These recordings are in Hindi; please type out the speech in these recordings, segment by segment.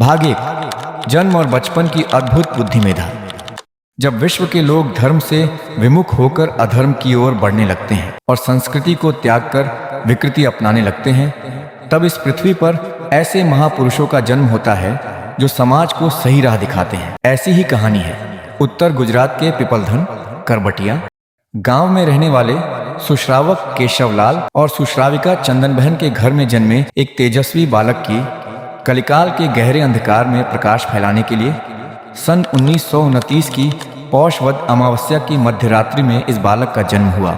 भाग 1। जन्म और बचपन की अद्भुत बुद्धि मेधा। जब विश्व के लोग धर्म से विमुख होकर अधर्म की ओर बढ़ने लगते हैं और संस्कृति को त्याग कर विकृति अपनाने लगते हैं, तब इस पृथ्वी पर ऐसे महापुरुषों का जन्म होता है जो समाज को सही राह दिखाते हैं। ऐसी ही कहानी है उत्तर गुजरात के पिपलधन करबटिया गांव में रहने वाले सुश्रावक केशवलाल और सुश्राविका चंदन बहन के घर में जन्मे एक तेजस्वी बालक की कलिकाल के गहरे अंधकार में प्रकाश फैलाने के लिए सन 1929 की पौषवद अमावस्या की मध्यरात्रि में इस बालक का जन्म हुआ,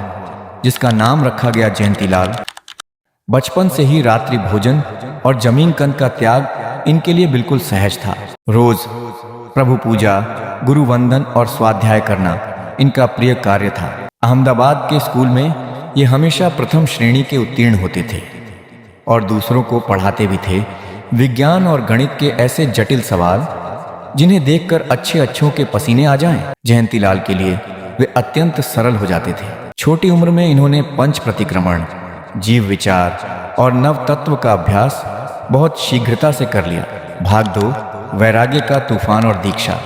जिसका नाम रखा गया जयंतीलाल। बचपन से ही रात्रि भोजन और जमीन कंद का त्याग इनके लिए बिल्कुल सहज था। रोज प्रभु पूजा, गुरु वंदन और स्वाध्याय करना इनका प्रिय कार्य था। अहमदाबाद के स्कूल में ये हमेशा प्रथम श्रेणी के उत्तीर्ण होते थे और दूसरों को पढ़ाते भी थे। विज्ञान और गणित के ऐसे जटिल सवाल जिन्हें देखकर अच्छों के पसीने आ जाएं, जयंतीलाल के लिए वे अत्यंत सरल हो जाते थे। छोटी उम्र में इन्होंने पंच प्रतिक्रमण, जीव विचार और नव तत्व का अभ्यास बहुत शीघ्रता से कर लिया। भाग 2। वैराग्य का तूफान और दीक्षा।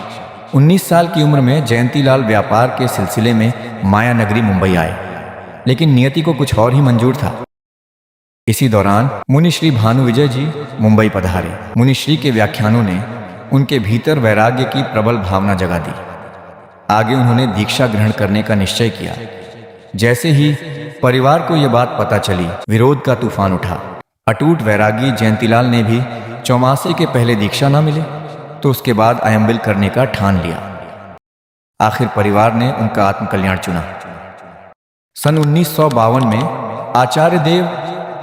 19 साल की उम्र में जयंतीलाल व्यापार के सिलसिले में माया नगरी मुंबई आए, लेकिन नियति को कुछ और ही मंजूर था। इसी दौरान मुनिश्री भानु विजय जी मुंबई पधारे। मुनिश्री के व्याख्यानों ने उनके भीतर वैराग्य की प्रबल भावना जगा दी। आगे उन्होंने दीक्षा ग्रहण करने का निश्चय किया। जैसे ही परिवार को यह बात पता चली, विरोध का तूफान उठा। अटूट वैरागी जयंतीलाल ने भी चौमासे के पहले दीक्षा न मिले तो उसके बाद अयंबिल करने का ठान लिया। आखिर परिवार ने उनका आत्मकल्याण चुना। सन 1952 में आचार्य देव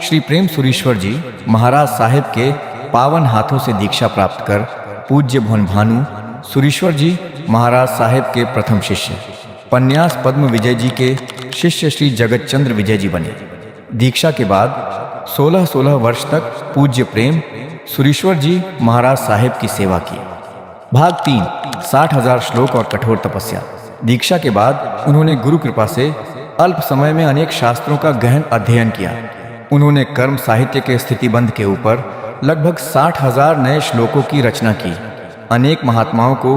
श्री प्रेम सुरीश्वर जी महाराज साहिब के पावन हाथों से दीक्षा प्राप्त कर पूज्य भवन भानु सुरीश्वर जी महाराज साहिब के प्रथम शिष्य पन्यास पद्म विजय जी के शिष्य श्री जगत चंद्र विजय जी बने। दीक्षा के बाद 16 वर्ष तक पूज्य प्रेम सुरीश्वर जी महाराज साहिब की सेवा की। भाग 3। 60,000 श्लोक और कठोर तपस्या। दीक्षा के बाद उन्होंने गुरु कृपा से अल्प समय में अनेक शास्त्रों का गहन अध्ययन किया। उन्होंने कर्म साहित्य के स्थितिबंध के ऊपर लगभग 60,000 नए श्लोकों की रचना की। अनेक महात्माओं को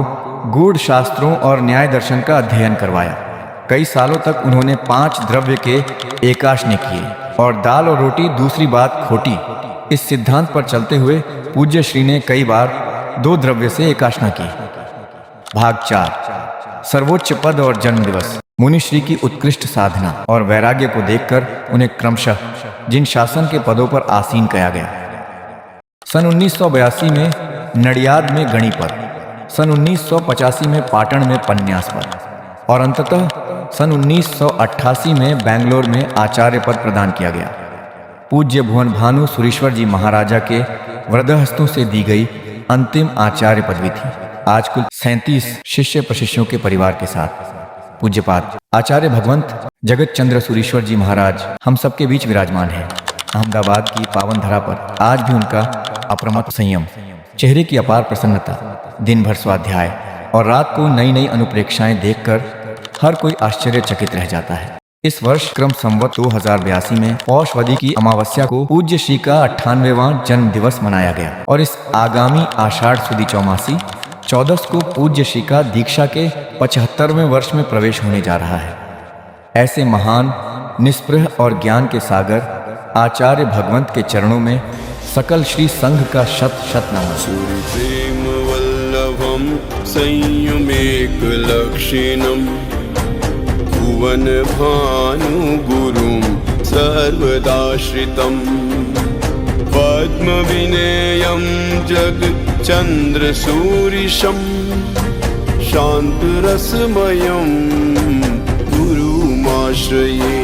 गूढ़ शास्त्रों और न्याय दर्शन का अध्ययन करवाया। कई सालों तक उन्होंने 5 द्रव्य के एकाशने किए और दाल और रोटी दूसरी बात खोटी, इस सिद्धांत पर चलते हुए पूज्य श्री ने कई बार 2 द्रव्य से एकाशना की। भाग 4। सर्वोच्च पद और जन्म दिवस। मुनिश्री की उत्कृष्ट साधना और वैराग्य को देखकर उन्हें क्रमशः जिन शासन के पदों पर आसीन किया गया। सन 1982 में नडियाद में गणी पद, सन 1985 में पाटन में पन्यास पद और अंततः सन 1988 में बेंगलोर में आचार्य पद प्रदान किया गया। पूज्य भुवन भानु सुरीश्वर जी महाराजा के वृद्धहस्तों से दी गई अंतिम आचार्य पदवी थी। आज कुल 37 शिष्य प्रशिष्यों के परिवार के साथ पूज्यपाद आचार्य भगवंत जगत चंद्र सुरीश्वर जी महाराज हम सबके बीच विराजमान हैं। अहमदाबाद की पावन धरा पर आज भी उनका अप्रमत्त संयम, चेहरे की अपार प्रसन्नता, दिन भर स्वाध्याय और रात को नई नई अनुप्रेक्षाएं देखकर हर कोई आश्चर्यचकित रह जाता है। इस वर्ष क्रम संवत 2082 में पौषवदी की अमावस्या को पूज्य श्री का 98वां जन्म दिवस मनाया गया और इस आगामी आषाढ़ सुदी चौमासी 14 को पूज्य श्री का दीक्षा के 75वें वर्ष में प्रवेश होने जा रहा है। ऐसे महान, निष्पृह और ज्ञान के सागर आचार्य भगवंत के चरणों में सकल श्री संघ का शत शत नमन। सूर्य प्रेम वल्लभम संयमेक लक्षिणम भुवन भानु गुरुम सर्वदाश्रितम पद्म विनेयम जग चंद्र सूरिशम शांत रसमयम गुरुमाश्रये।